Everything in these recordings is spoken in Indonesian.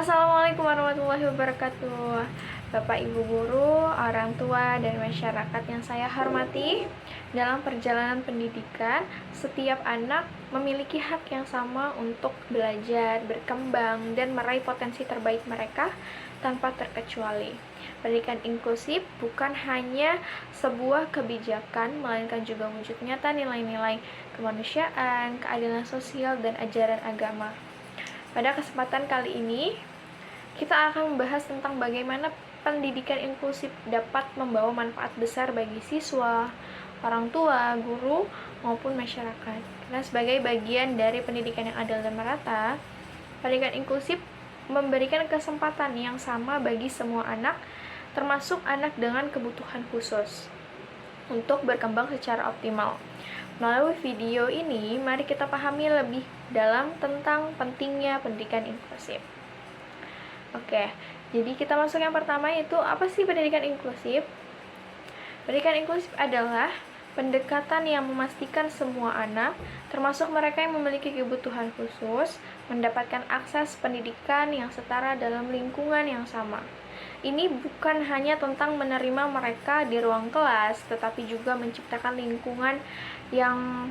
Assalamualaikum warahmatullahi wabarakatuh. Bapak Ibu guru, orang tua, dan masyarakat yang saya hormati, dalam perjalanan pendidikan, setiap anak memiliki hak yang sama untuk belajar, berkembang, dan meraih potensi terbaik mereka tanpa terkecuali. Pendidikan inklusif bukan hanya sebuah kebijakan, melainkan juga wujud nyata nilai-nilai kemanusiaan, keadilan sosial, dan ajaran agama. Pada kesempatan kali ini, kita akan membahas tentang bagaimana pendidikan inklusif dapat membawa manfaat besar bagi siswa, orang tua, guru, maupun masyarakat. Karena sebagai bagian dari pendidikan yang adil dan merata, pendidikan inklusif memberikan kesempatan yang sama bagi semua anak, termasuk anak dengan kebutuhan khusus, untuk berkembang secara optimal. Melalui video ini, mari kita pahami lebih dalam tentang pentingnya pendidikan inklusif. Oke, jadi kita masuk yang pertama, yaitu apa sih pendidikan inklusif? Pendidikan inklusif adalah pendekatan yang memastikan semua anak, termasuk mereka yang memiliki kebutuhan khusus, mendapatkan akses pendidikan yang setara dalam lingkungan yang sama. Ini bukan hanya tentang menerima mereka di ruang kelas, tetapi juga menciptakan lingkungan yang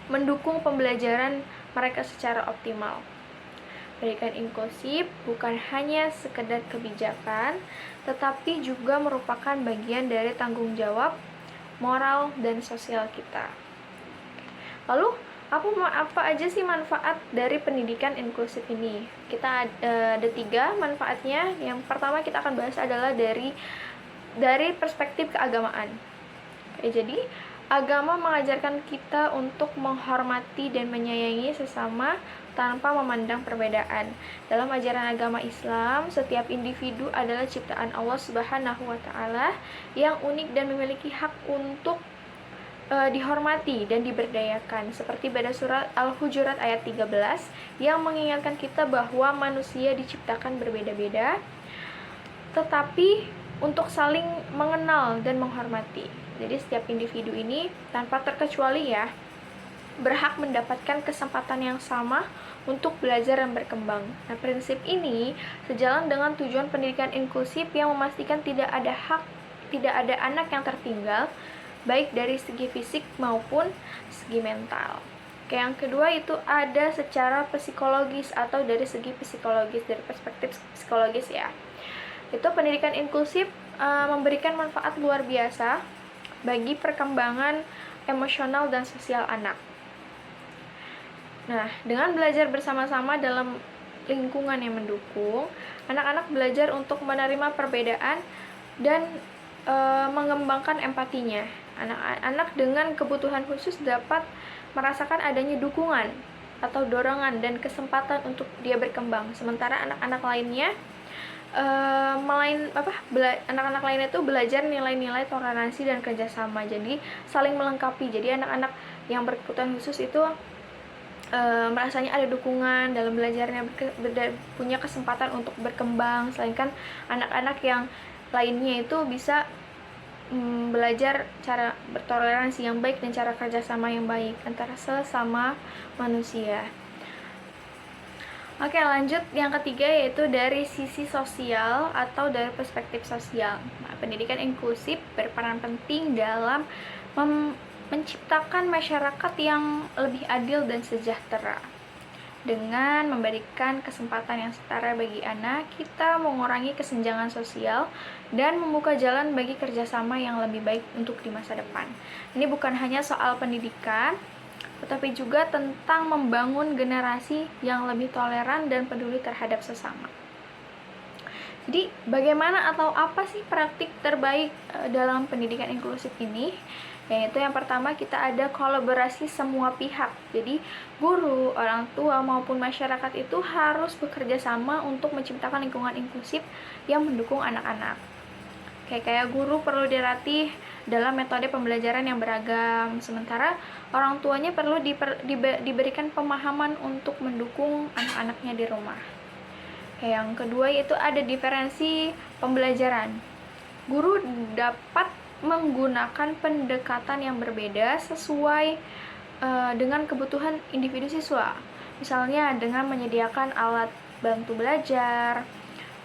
mendukung pembelajaran mereka secara optimal. Pendidikan inklusif bukan hanya sekedar kebijakan, tetapi juga merupakan bagian dari tanggung jawab moral dan sosial kita. Lalu, apa aja sih manfaat dari pendidikan inklusif ini? Kita ada 3 manfaatnya. Yang pertama kita akan bahas adalah dari perspektif keagamaan. Jadi, agama mengajarkan kita untuk menghormati dan menyayangi sesama tanpa memandang perbedaan. Dalam ajaran agama Islam, setiap individu adalah ciptaan Allah Subhanahu wa Ta'ala yang unik dan memiliki hak untuk dihormati dan diberdayakan, seperti pada surat Al-Hujurat ayat 13 yang mengingatkan kita bahwa manusia diciptakan berbeda-beda, tetapi untuk saling mengenal dan menghormati. Jadi setiap individu ini tanpa terkecuali berhak mendapatkan kesempatan yang sama untuk belajar dan berkembang. Nah, prinsip ini sejalan dengan tujuan pendidikan inklusif yang memastikan tidak ada anak yang tertinggal, baik dari segi fisik maupun segi mental. Yang kedua itu ada secara psikologis atau dari segi psikologis, dari perspektif psikologis ya. Itu pendidikan inklusif memberikan manfaat luar biasa bagi perkembangan emosional dan sosial anak. Nah, dengan belajar bersama-sama dalam lingkungan yang mendukung, anak-anak belajar untuk menerima perbedaan dan mengembangkan empatinya. Anak-anak dengan kebutuhan khusus dapat merasakan adanya dukungan atau dorongan dan kesempatan untuk dia berkembang. Sementara anak-anak lainnya anak-anak lainnya itu belajar nilai-nilai toleransi dan kerjasama, jadi saling melengkapi. Jadi anak-anak yang berkebutuhan khusus itu merasanya ada dukungan dalam belajarnya, punya kesempatan untuk berkembang, selainkan anak-anak yang lainnya itu bisa belajar cara bertoleransi yang baik dan cara kerjasama yang baik antara sesama manusia. Oke, lanjut yang ketiga, yaitu dari sisi sosial atau dari perspektif sosial. Nah, pendidikan inklusif berperan penting dalam menciptakan masyarakat yang lebih adil dan sejahtera. Dengan memberikan kesempatan yang setara bagi anak, kita mengurangi kesenjangan sosial dan membuka jalan bagi kerjasama yang lebih baik untuk di masa depan. Ini bukan hanya soal pendidikan, tetapi juga tentang membangun generasi yang lebih toleran dan peduli terhadap sesama. Jadi, bagaimana atau apa sih praktik terbaik dalam pendidikan inklusif ini? Yaitu yang pertama, kita ada kolaborasi semua pihak. Jadi, guru, orang tua, maupun masyarakat itu harus bekerja sama untuk menciptakan lingkungan inklusif yang mendukung anak-anak. Kayak guru perlu dilatih dalam metode pembelajaran yang beragam, sementara orang tuanya perlu diberikan pemahaman untuk mendukung anak-anaknya di rumah. Yang kedua yaitu ada diferensi pembelajaran. Guru dapat menggunakan pendekatan yang berbeda sesuai dengan kebutuhan individu siswa. Misalnya dengan menyediakan alat bantu belajar,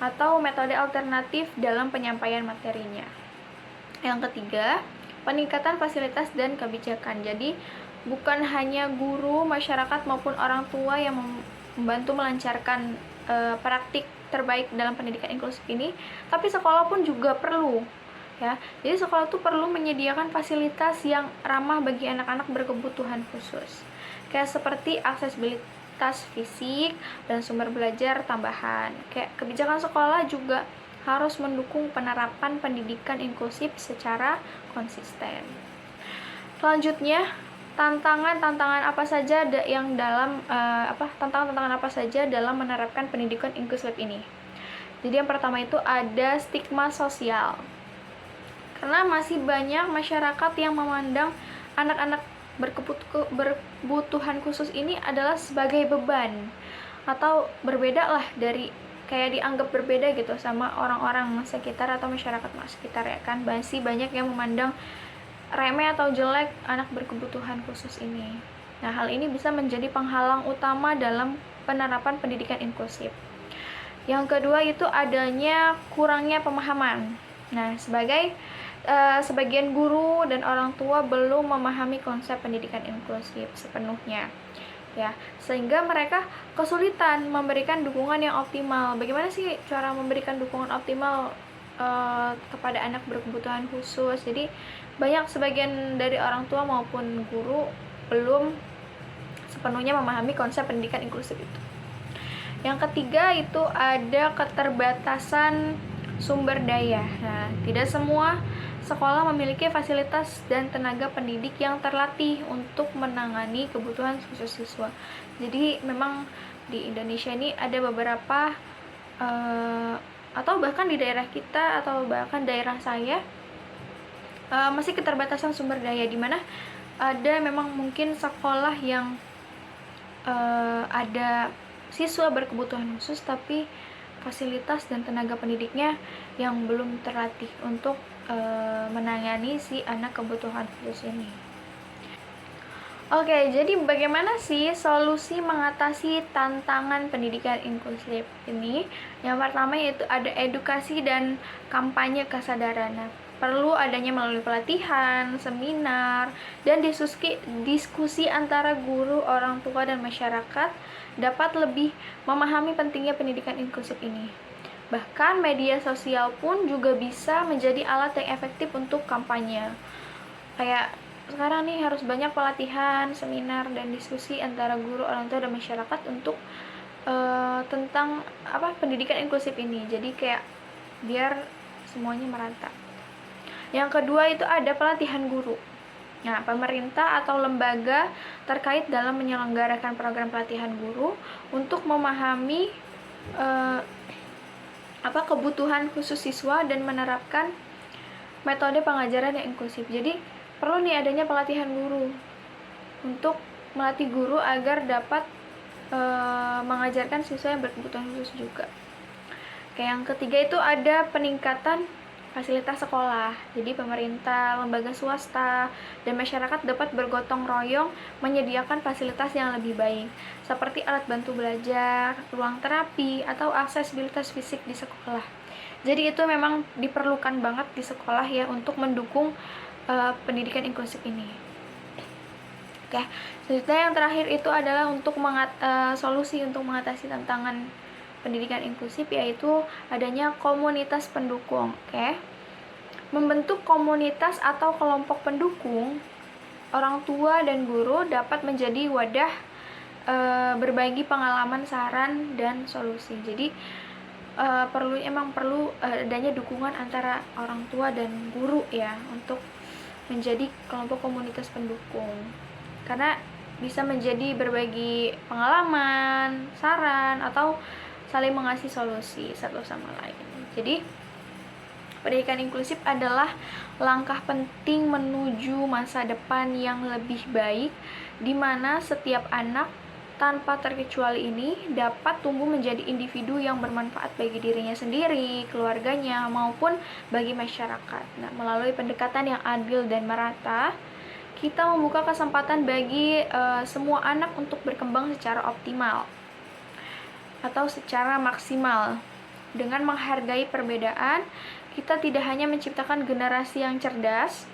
atau metode alternatif dalam penyampaian materinya. Yang ketiga, peningkatan fasilitas dan kebijakan. Jadi, bukan hanya guru, masyarakat maupun orang tua yang membantu melancarkan praktik terbaik dalam pendidikan inklusif ini, tapi sekolah pun juga perlu, ya. Jadi sekolah tuh perlu menyediakan fasilitas yang ramah bagi anak-anak berkebutuhan khusus, kayak seperti aksesibilitas fisik dan sumber belajar tambahan. Kayak kebijakan sekolah juga harus mendukung penerapan pendidikan inklusif secara konsisten. Selanjutnya, tantangan-tantangan apa saja yang dalam tantangan-tantangan apa saja dalam menerapkan pendidikan inklusif ini. Jadi yang pertama itu ada stigma sosial. Karena masih banyak masyarakat yang memandang anak-anak berkebutuhan khusus ini adalah sebagai beban atau berbeda lah, dari kayak dianggap berbeda gitu sama orang-orang sekitar atau masyarakat sekitar, ya kan. Masih banyak yang memandang remeh atau jelek anak berkebutuhan khusus ini. Nah, hal ini bisa menjadi penghalang utama dalam penerapan pendidikan inklusif. Yang kedua itu adanya kurangnya pemahaman. Nah, sebagian guru dan orang tua belum memahami konsep pendidikan inklusif sepenuhnya, ya, sehingga mereka kesulitan memberikan dukungan yang optimal. Bagaimana sih cara memberikan dukungan optimal kepada anak berkebutuhan khusus? Jadi sebagian dari orang tua maupun guru belum sepenuhnya memahami konsep pendidikan inklusif itu. Yang ketiga itu ada keterbatasan sumber daya. Nah, tidak semua sekolah memiliki fasilitas dan tenaga pendidik yang terlatih untuk menangani kebutuhan khusus siswa. Jadi memang di Indonesia ini ada beberapa atau bahkan di daerah kita atau bahkan daerah saya masih keterbatasan sumber daya, di mana ada memang mungkin sekolah yang ada siswa berkebutuhan khusus tapi fasilitas dan tenaga pendidiknya yang belum terlatih untuk menangani si anak kebutuhan khusus ini. Oke, jadi bagaimana sih solusi mengatasi tantangan pendidikan inklusif ini? Yang pertama yaitu ada edukasi dan kampanye kesadaran. Nah, perlu adanya melalui pelatihan, seminar, dan diskusi antara guru, orang tua, dan masyarakat dapat lebih memahami pentingnya pendidikan inklusif ini. Bahkan media sosial pun juga bisa menjadi alat yang efektif untuk kampanye. Kayak sekarang nih harus banyak pelatihan, seminar, dan diskusi antara guru, orang tua, dan masyarakat untuk tentang pendidikan inklusif ini. Jadi kayak biar semuanya merata. Yang kedua itu ada pelatihan guru. Nah, pemerintah atau lembaga terkait dalam menyelenggarakan program pelatihan guru untuk memahami kebutuhan khusus siswa dan menerapkan metode pengajaran yang inklusif. Jadi perlu nih adanya pelatihan guru untuk melatih guru agar dapat mengajarkan siswa yang berkebutuhan khusus juga. Oke, yang ketiga itu ada peningkatan fasilitas sekolah. Jadi pemerintah, lembaga swasta, dan masyarakat dapat bergotong royong menyediakan fasilitas yang lebih baik, seperti alat bantu belajar, ruang terapi, atau aksesibilitas fisik di sekolah. Jadi itu memang diperlukan banget di sekolah ya untuk mendukung pendidikan inklusif ini. Oke, selanjutnya yang terakhir itu adalah untuk solusi untuk mengatasi tantangan pendidikan inklusif, yaitu adanya komunitas pendukung. Oke, membentuk komunitas atau kelompok pendukung, orang tua dan guru dapat menjadi wadah berbagi pengalaman, saran, dan solusi. Jadi perlu adanya dukungan antara orang tua dan guru ya untuk menjadi kelompok komunitas pendukung, karena bisa menjadi berbagi pengalaman, saran, atau saling mengasih solusi satu sama lain. Jadi pendidikan inklusif adalah langkah penting menuju masa depan yang lebih baik, di mana setiap anak tanpa terkecuali ini dapat tumbuh menjadi individu yang bermanfaat bagi dirinya sendiri, keluarganya, maupun bagi masyarakat. Nah, melalui pendekatan yang adil dan merata, kita membuka kesempatan bagi semua anak untuk berkembang secara optimal. atau secara maksimal. Dengan menghargai perbedaan, kita tidak hanya menciptakan generasi yang cerdas,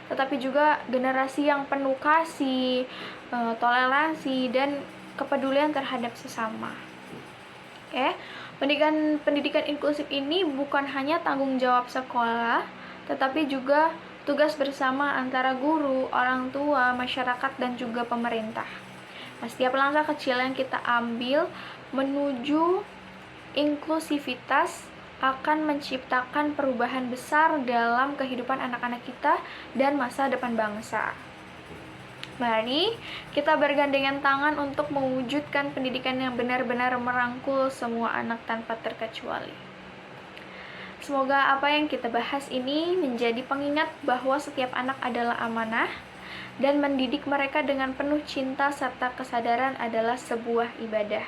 tetapi juga generasi yang penuh kasih, toleransi, dan kepedulian terhadap sesama. Oke, pendidikan inklusif ini bukan hanya tanggung jawab sekolah, tetapi juga tugas bersama antara guru, orang tua, masyarakat, dan juga pemerintah. Nah, setiap langkah kecil yang kita ambil menuju inklusivitas akan menciptakan perubahan besar dalam kehidupan anak-anak kita dan masa depan bangsa. Mari kita bergandengan tangan untuk mewujudkan pendidikan yang benar-benar merangkul semua anak tanpa terkecuali. Semoga apa yang kita bahas ini menjadi pengingat bahwa setiap anak adalah amanah, dan mendidik mereka dengan penuh cinta serta kesadaran adalah sebuah ibadah.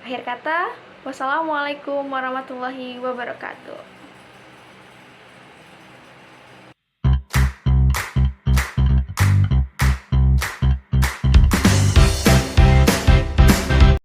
Akhir kata, wassalamualaikum warahmatullahi wabarakatuh.